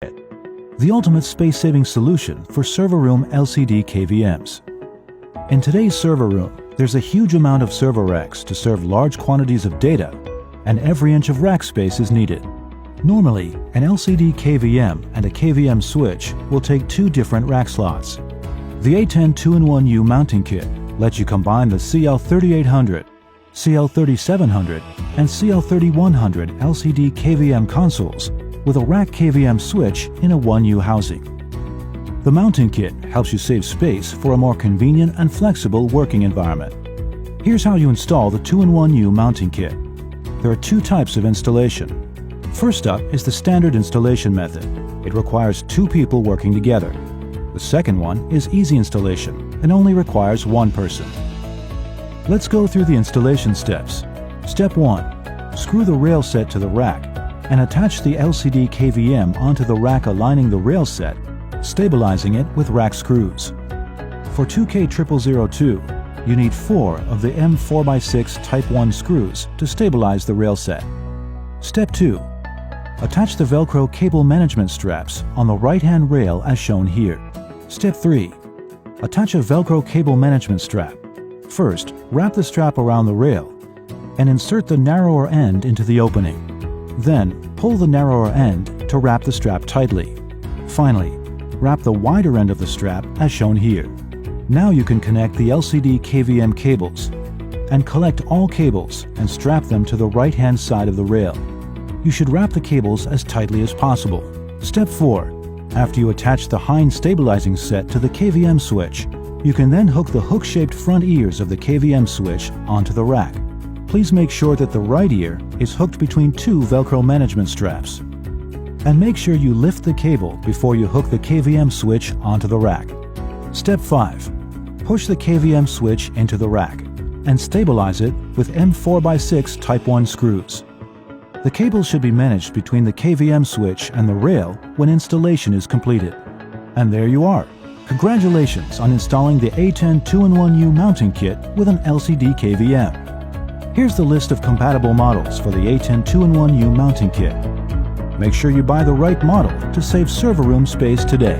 the ultimate space-saving solution for server room LCD KVMs. In today's server room, there's a huge amount of server racks to serve large quantities of data, and every inch of rack space is needed. Normally, an LCD KVM and a KVM switch will take two different rack slots. The ATEN 2-in-1U mounting kit lets you combine the CL3800, CL3700, and CL3100 LCD KVM consoles with a rack KVM switch in a 1U housing. The mounting kit helps you save space for a more convenient and flexible working environment. Here's how you install the 2-in-1U mounting kit. There are two types of installation. First up is the standard installation method. It requires two people working together. The second one is easy installation and only requires one person. Let's go through the installation steps. Step 1. Screw the rail set to the rack and attach the LCD KVM onto the rack, aligning the rail set, stabilizing it with rack screws. For 2K0002, you need 4 of the M4x6 Type 1 screws to stabilize the rail set. Step 2. Attach the Velcro cable management straps on the right-hand rail as shown here. Step 3. Attach a Velcro cable management strap. First, wrap the strap around the rail and insert the narrower end into the opening. Then, pull the narrower end to wrap the strap tightly. Finally, wrap the wider end of the strap as shown here. Now you can connect the LCD KVM cables and collect all cables and strap them to the right-hand side of the rail. You should wrap the cables as tightly as possible. Step 4. After you attach the hind stabilizing set to the KVM switch, you can then hook the hook-shaped front ears of the KVM switch onto the rack. Please make sure that the right ear is hooked between two Velcro management straps. And make sure you lift the cable before you hook the KVM switch onto the rack. Step 5. Push the KVM switch into the rack and stabilize it with M4x6 Type 1 screws. The cable should be managed between the KVM switch and the rail when installation is completed. And there you are. Congratulations on installing the ATEN 2-in-1U mounting kit with an LCD KVM. Here's the list of compatible models for the ATEN 2-in-1U mounting kit. Make sure you buy the right model to save server room space today.